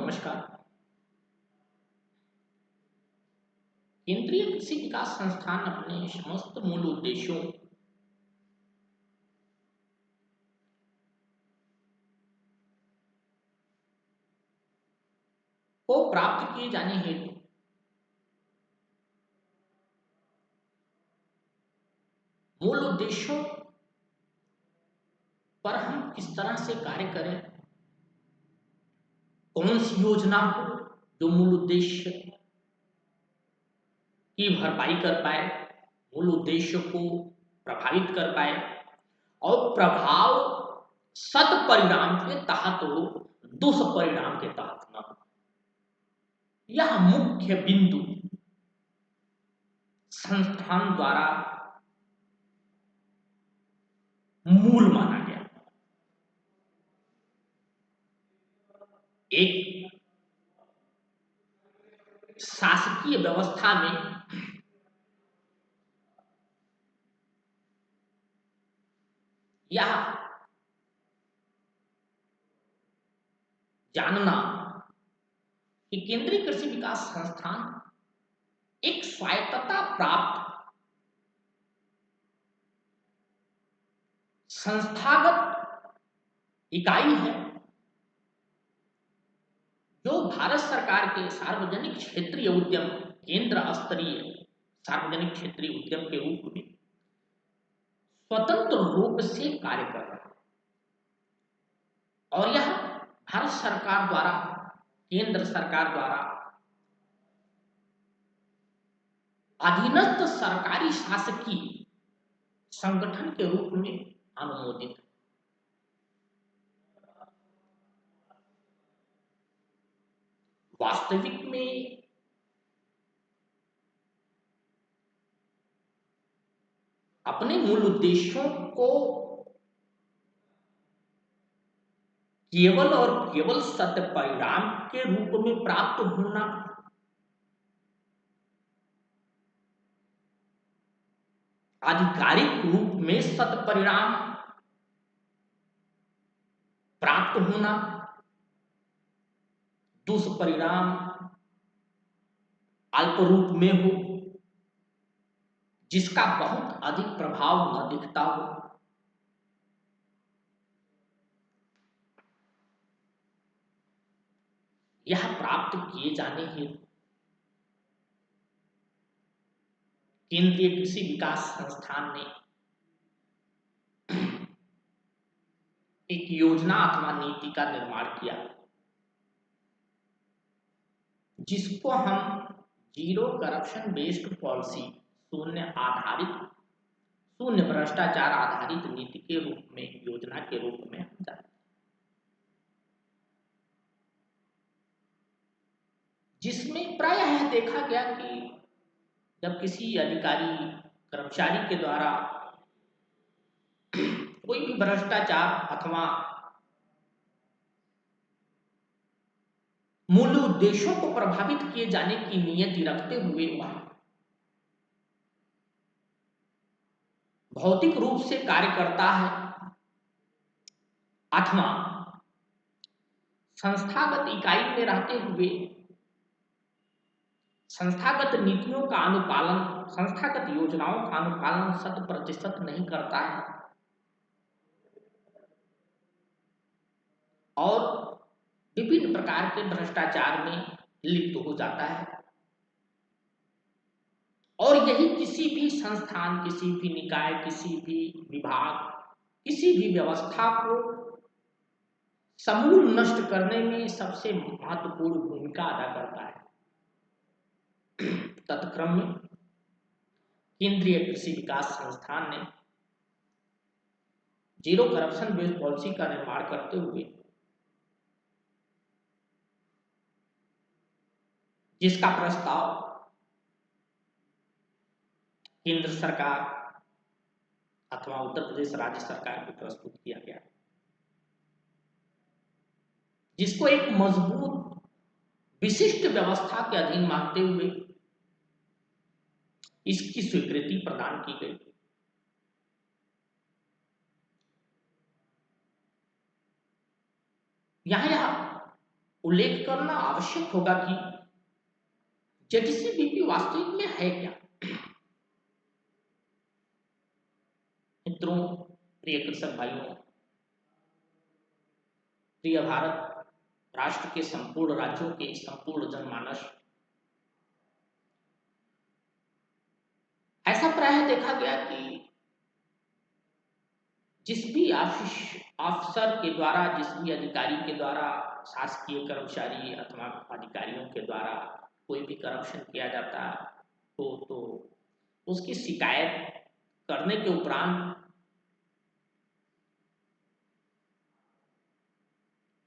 नमस्कार। केंद्रीय कृषि विकास संस्थान अपने समस्त मूल उद्देश्यों को प्राप्त किए जाने हेतु मूल उद्देश्यों पर हम किस तरह से कार्य करें, कौन सी योजना हो जो मूल उद्देश्य की भरपाई कर पाए, मूल उद्देश्य को प्रभावित कर पाए और प्रभाव सत परिणाम के तहत हो, दुष्परिणाम के तहत न हो। यह मुख्य बिंदु संस्थान द्वारा मूल माना गया। एक शासकीय व्यवस्था में यह जानना कि केंद्रीय कृषि विकास संस्थान एक स्वायत्तता प्राप्त संस्थागत इकाई है जो भारत सरकार के सार्वजनिक क्षेत्रीय उद्यम, केंद्र स्तरीय सार्वजनिक क्षेत्रीय उद्यम के रूप में स्वतंत्र रूप से कार्य कर रहा है और यह भारत सरकार द्वारा, केंद्र सरकार द्वारा अधीनस्थ सरकारी शासकीय संगठन के रूप में अनुमोदित है। वास्तविक में अपने मूल उद्देश्यों को केवल और केवल सत्य परिणाम के रूप में प्राप्त होना आधिकारिक रूप में सत्य परिणाम प्राप्त होना, दुष्परिणाम अल्प रूप में हो, जिसका बहुत अधिक प्रभाव न दिखता हो, यह प्राप्त किए जाने हेतु केंद्रीय कृषि विकास संस्थान ने एक योजना अथवा नीति का निर्माण किया, जिसको हम जीरो करप्शन बेस्ड पॉलिसी, शून्य भ्रष्टाचार आधारित नीति के रूप में, योजना के रूप में हम जानते हैं। जिसमें प्रायः देखा गया कि जब किसी अधिकारी कर्मचारी के द्वारा कोई भी भ्रष्टाचार अथवा मूल उद्देश्यों को प्रभावित किए जाने की नियति रखते हुए वह भौतिक रूप से कार्य करता है अथवा संस्थागत इकाई में रहते हुए संस्थागत नीतियों का अनुपालन, संस्थागत योजनाओं का अनुपालन 100% नहीं करता है और विभिन्न प्रकार के भ्रष्टाचार में लिप्त हो जाता है, और यही किसी भी संस्थान, किसी भी निकाय, किसी भी विभाग, किसी भी व्यवस्था को समूल नष्ट करने में सबसे महत्वपूर्ण भूमिका अदा करता है। तत्क्रम में केंद्रीय कृषि विकास संस्थान ने जीरो करप्शन बेस्ड पॉलिसी का निर्माण करते हुए, जिसका प्रस्ताव केंद्र सरकार अथवा उत्तर प्रदेश राज्य सरकार को प्रस्तुत किया गया, जिसको एक मजबूत विशिष्ट व्यवस्था के अधीन मानते हुए इसकी स्वीकृति प्रदान की गई। यह उल्लेख करना आवश्यक होगा कि जेडीसी-बीपी वास्तविक में है क्या। मित्रों, प्रिय कृषक भाइयों, प्रिय भारत राष्ट्र के संपूर्ण राज्यों के संपूर्ण जनमानस, ऐसा प्रायः देखा गया कि जिस भी अफसर के द्वारा, जिस भी अधिकारी के द्वारा, शासकीय कर्मचारी अथवा अधिकारियों के द्वारा कोई भी करप्शन किया जाता हो तो उसकी शिकायत करने के उपरांत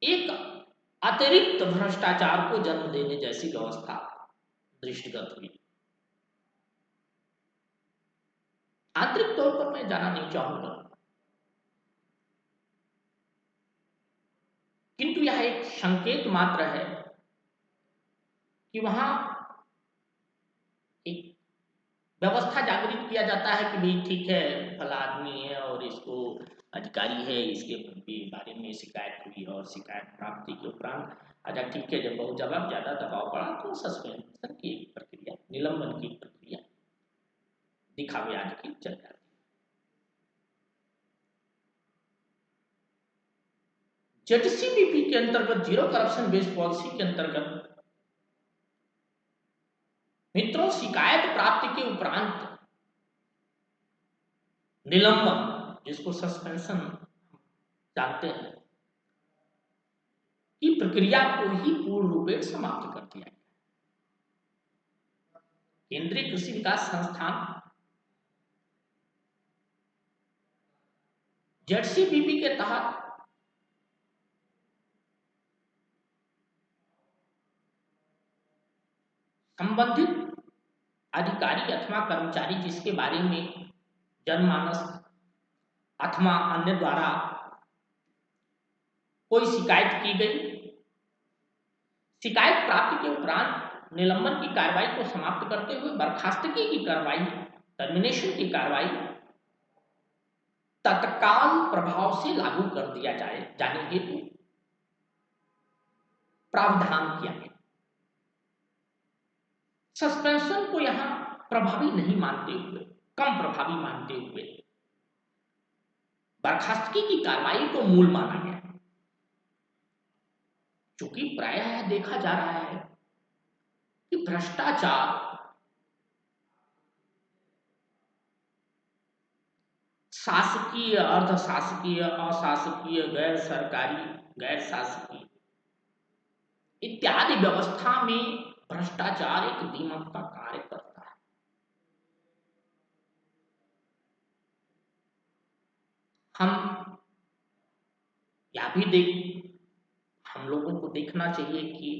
एक अतिरिक्त भ्रष्टाचार को जन्म देने जैसी व्यवस्था दृष्टिगत हुई। आंतरिक तौर पर मैं जाना नहीं चाहूंगा, किंतु यह एक संकेत मात्र है कि वहां एक व्यवस्था जागृत किया जाता है कि भाई ठीक है, फला आदमी है और इसको अधिकारी है, इसके बारे में शिकायत हुई और शिकायत प्राप्ति के उपरांत अच्छा ठीक है, जब बहुत जवाब ज्यादा दबाव पड़ा तो सस्पेंशन की एक प्रक्रिया, निलंबन की प्रक्रिया दिखावे आदि की चल जाती है। जेडीसी-बीपी के अंतर्गत, जीरो करप्शन बेस्ड पॉलिसी के अंतर्गत मित्रों, शिकायत प्राप्ति के उपरांत निलंबन, जिसको सस्पेंशन जानते हैं, की प्रक्रिया को ही पूर्ण रूप से समाप्त कर दिया गया। केंद्रीय कृषि विकास संस्थान जेडीसी-बीपी के तहत संबंधित अधिकारी अथवा कर्मचारी जिसके बारे में जनमानस अथवा अन्य द्वारा कोई शिकायत की गई, शिकायत प्राप्ति के उपरांत निलंबन की कार्रवाई को समाप्त करते हुए बर्खास्तगी की कार्रवाई, टर्मिनेशन की कार्रवाई तत्काल प्रभाव से लागू कर दिया जाने हेतु प्रावधान किया गया। सस्पेंशन को यहां प्रभावी नहीं मानते हुए, कम प्रभावी मानते हुए बर्खास्तगी की कार्रवाई को मूल माना गया, क्योंकि प्रायः देखा जा रहा है कि भ्रष्टाचार शासकीय, अर्धशासकीय, अशासकीय, गैर सरकारी, गैर शासकीय इत्यादि व्यवस्था में भ्रष्टाचार एक दीमक का कार्य करता है। हम यह भी हम लोगों को देखना चाहिए कि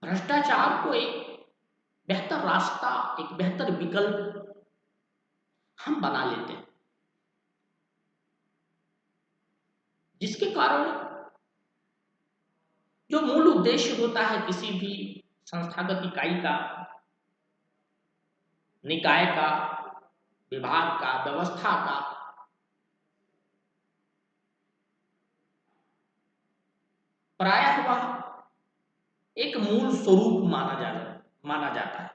भ्रष्टाचार को एक बेहतर रास्ता, एक बेहतर विकल्प हम बना लेते हैं, जिसके कारण जो मूल उद्देश्य होता है किसी भी संस्थागत इकाई का, निकाय का, विभाग का, व्यवस्था का, प्रायः वह एक मूल स्वरूप माना जाता है।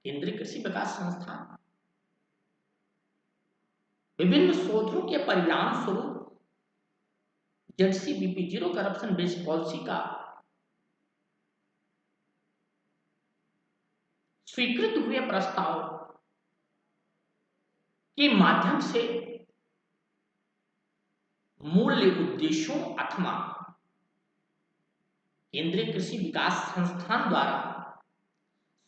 केंद्रीय कृषि विकास संस्थान विभिन्न शोधों के परिणाम स्वरूप JDC-BP, zero corruption based policy का स्वीकृत हुए प्रस्ताव के माध्यम से मूल्य उद्देश्यों अथवा केंद्रीय कृषि विकास संस्थान द्वारा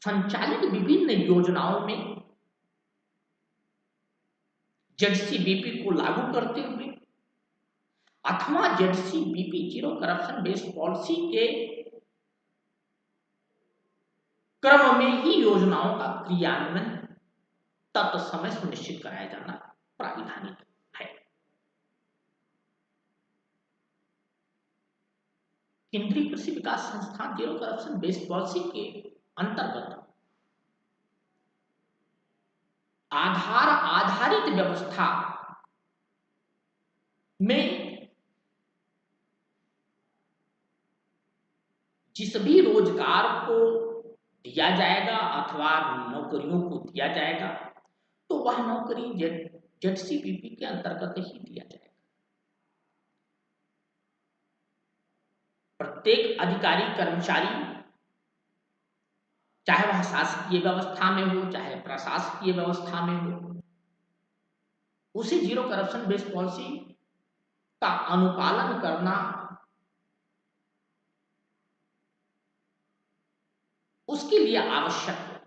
संचालित विभिन्न योजनाओं में जेडीसी-बीपी को लागू करते हुए अथवा JDC-BP, zero corruption based policy के क्रम में ही योजनाओं का क्रियान्वयन तत्समय सुनिश्चित कराया जाना प्राविधानिक है। केंद्रीय कृषि विकास संस्थान जीरो करप्शन बेस्ड पॉलिसी के अंतर्गत आधार आधारित व्यवस्था में जिस भी रोजगार को दिया जाएगा अथवा नौकरियों को दिया जाएगा तो वह नौकरी जेडसीपीपी के अंतर्गत ही दिया जाएगा। प्रत्येक अधिकारी कर्मचारी, चाहे वह शासकीय व्यवस्था में हो चाहे प्रशासकीय व्यवस्था में हो, उसे जीरो करप्शन बेस्ड पॉलिसी का अनुपालन करना उसके लिए आवश्यक है।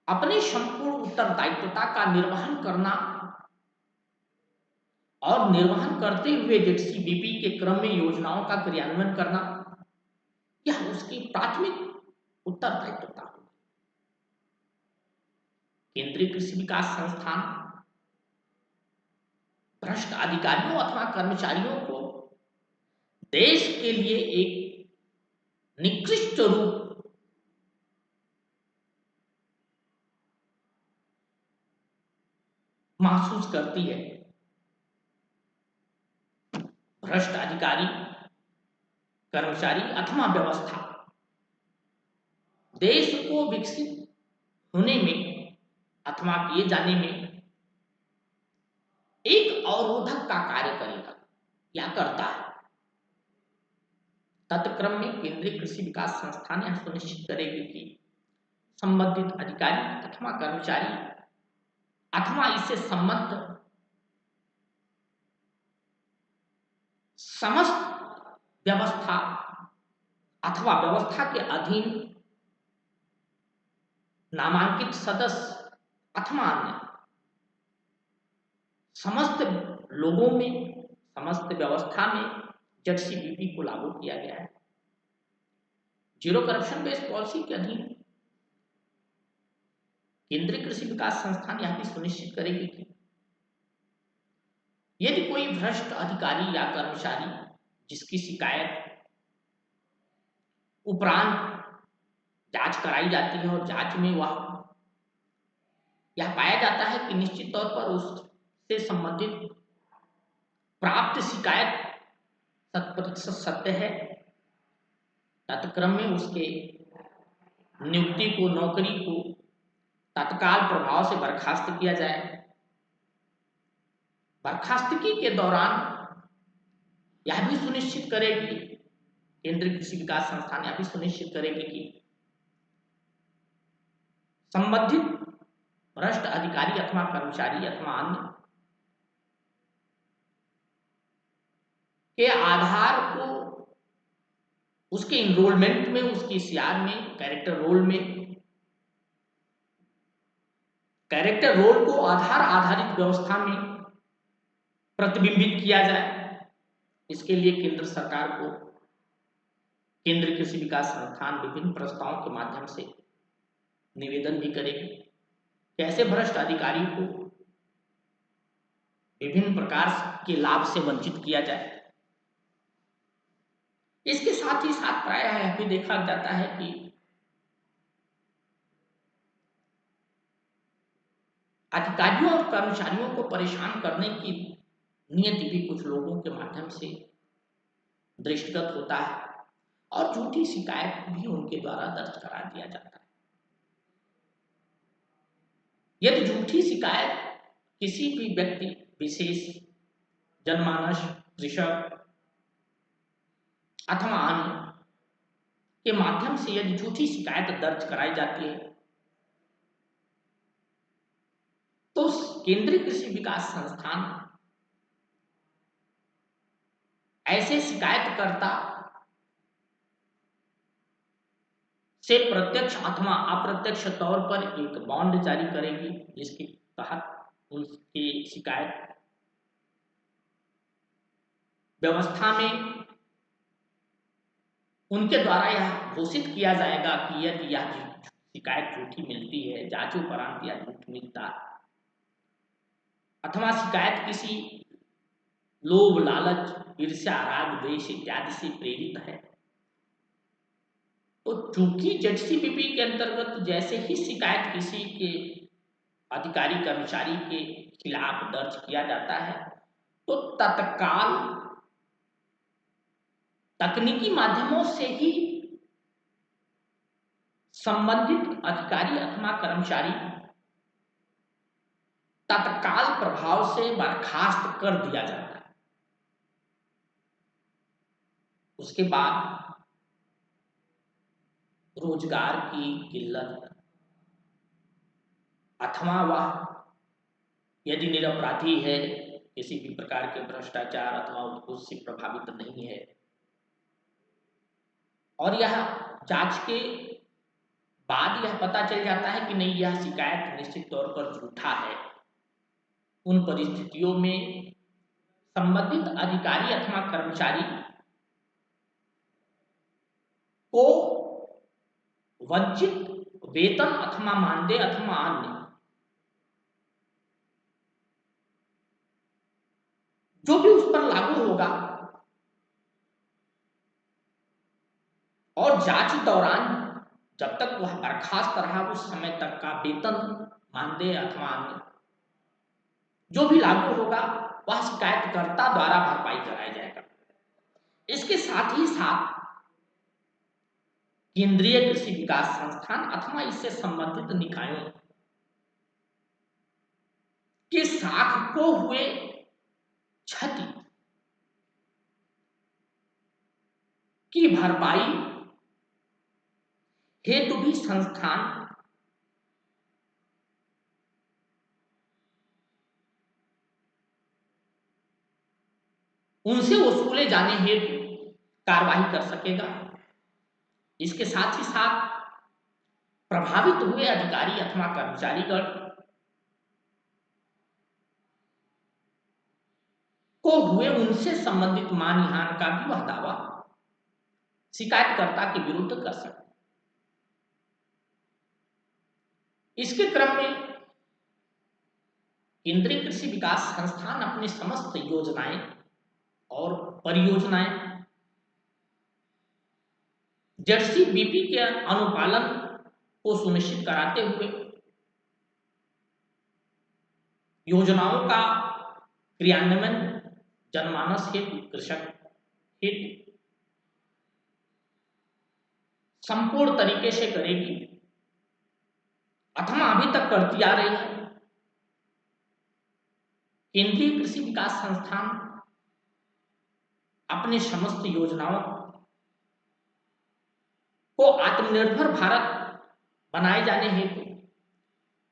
अपने संपूर्ण उत्तरदायित्वता का निर्वहन करना और निर्वहन करते हुए जेडसीबीपी के क्रम में योजनाओं का क्रियान्वयन करना, यह उसकी प्राथमिक उत्तरदायित्वता होगी। केंद्रीय कृषि विकास संस्थान भ्रष्ट अधिकारियों अथवा कर्मचारियों को देश के लिए एक निकृष्ट रूप महसूस करती है। भ्रष्ट अधिकारी, कर्मचारी अथवा व्यवस्था देश को विकसित होने में अथवा किए जाने में एक अवरोधक का कार्य करेगा या करता है। तत्क्रम में केंद्रीय कृषि विकास संस्थान यह सुनिश्चित करेगी कि संबंधित अधिकारी अथवा कर्मचारी अथवा इससे संबद्ध समस्त व्यवस्था अथवा व्यवस्था के अधीन नामांकित सदस्य अथवा अन्य समस्त लोगों में, समस्त व्यवस्था में जेडसीबीपी को लागू किया गया है। जीरो करप्शन बेस्ड पॉलिसी के अधीन केंद्रीय कृषि विकास संस्थान यह भी सुनिश्चित करेगी कि यदि कोई भ्रष्ट अधिकारी या कर्मचारी जिसकी शिकायत उपरांत जांच कराई जाती है और जांच में वह यह पाया जाता है कि निश्चित तौर पर उससे संबंधित प्राप्त शिकायत 100% सत्य है, तत्क्रम में उसके नियुक्ति को, नौकरी को तत्काल प्रभाव से बर्खास्त किया जाए। बर्खास्तगी के दौरान यह भी सुनिश्चित करेगी, केंद्रीय कृषि विकास संस्थान यह भी सुनिश्चित करेगी कि संबंधित भ्रष्ट अधिकारी अथवा कर्मचारी अथवा अन्य के आधार को उसके इनरोलमेंट में, उसकी सीआर में, कैरेक्टर रोल में, कैरेक्टर रोल को आधार आधारित व्यवस्था में प्रतिबिंबित किया जाए। इसके लिए केंद्र सरकार को केंद्रीय कृषि विकास संस्थान विभिन्न प्रस्तावों के माध्यम से निवेदन भी करेगी कि ऐसे भ्रष्ट अधिकारी को विभिन्न प्रकार के लाभ से वंचित किया जाए। इसके साथ ही साथ प्रायः यह भी देखा जाता है कि अधिकारियों और कर्मचारियों को परेशान करने की नियति भी कुछ लोगों के माध्यम से दृष्टिगत होता है और झूठी शिकायत भी उनके द्वारा दर्ज करा दिया जाता है। यदि झूठी शिकायत किसी भी व्यक्ति विशेष, जनमानस, कृषक अथवा अन्य के माध्यम से यदि झूठी शिकायत दर्ज कराई जाती है तो केंद्रीय कृषि विकास संस्थान ऐसे शिकायतकर्ता से प्रत्यक्ष अथवा अप्रत्यक्ष तौर पर एक बॉन्ड जारी करेगी जिसके तहत उनकी शिकायत व्यवस्था में उनके द्वारा यह घोषित किया जाएगा कि यदि यह शिकायत झूठी मिलती है, जांच उपरांत या झूठ मिलता है अथवा शिकायत किसी लोभ, लालच, ईर्ष्या, राग, द्वेष इत्यादि से प्रेरित है, तो चूंकि जेडसीपीपी के अंतर्गत जैसे ही शिकायत किसी के अधिकारी कर्मचारी के खिलाफ दर्ज किया जाता है तो तत्काल तकनीकी माध्यमों से ही संबंधित अधिकारी अथवा कर्मचारी तत्काल प्रभाव से बर्खास्त कर दिया जाता है। उसके बाद रोजगार की किल्लत अथवा वह यदि निरपराधी है, किसी भी प्रकार के भ्रष्टाचार अथवा उससे प्रभावित नहीं है और यह जांच के बाद यह पता चल जाता है कि नहीं, यह शिकायत निश्चित तौर पर झूठा है, उन परिस्थितियों में संबंधित अधिकारी अथवा कर्मचारी को वंचित वेतन अथवा मानदेय अथवा अन्य जो भी उस पर लागू होगा और जांच दौरान जब तक वह बर्खास्त रहा उस समय तक का वेतन मानदेय अथवा अन्य जो भी लागू होगा वह शिकायतकर्ता द्वारा भरपाई कराया जाएगा। इसके साथ ही साथ केंद्रीय कृषि विकास संस्थान अथवा इससे संबंधित निकायों के साख को हुए क्षति की भरपाई हेतु भी संस्थान उनसे वसूले जाने हेतु कार्रवाई कर सकेगा। इसके साथ ही साथ प्रभावित हुए अधिकारी अथवा कर्मचारीगण को हुए उनसे संबंधित मानहानि का भी वह दावा शिकायतकर्ता के विरुद्ध कर सकते। इसके क्रम में केंद्रीय कृषि विकास संस्थान अपनी समस्त योजनाएं और परियोजनाएं जर्सी बीपी के अनुपालन को सुनिश्चित कराते हुए योजनाओं का क्रियान्वयन जनमानस हेतु कृषक हेतु संपूर्ण तरीके से करेगी अथवा अभी तक करती आ रही है। केंद्रीय कृषि विकास संस्थान अपने समस्त योजनाओं को आत्मनिर्भर भारत बनाए जाने हेतु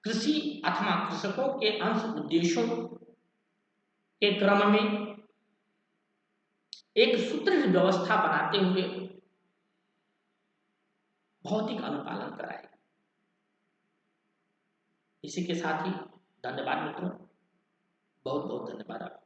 कृषि अथवा कृषकों के अंश उद्देश्यों के क्रम में एक सुदृढ़ व्यवस्था बनाते हुए भौतिक अनुपालन कराए। इसी के साथ ही धन्यवाद मित्रों, बहुत बहुत धन्यवाद।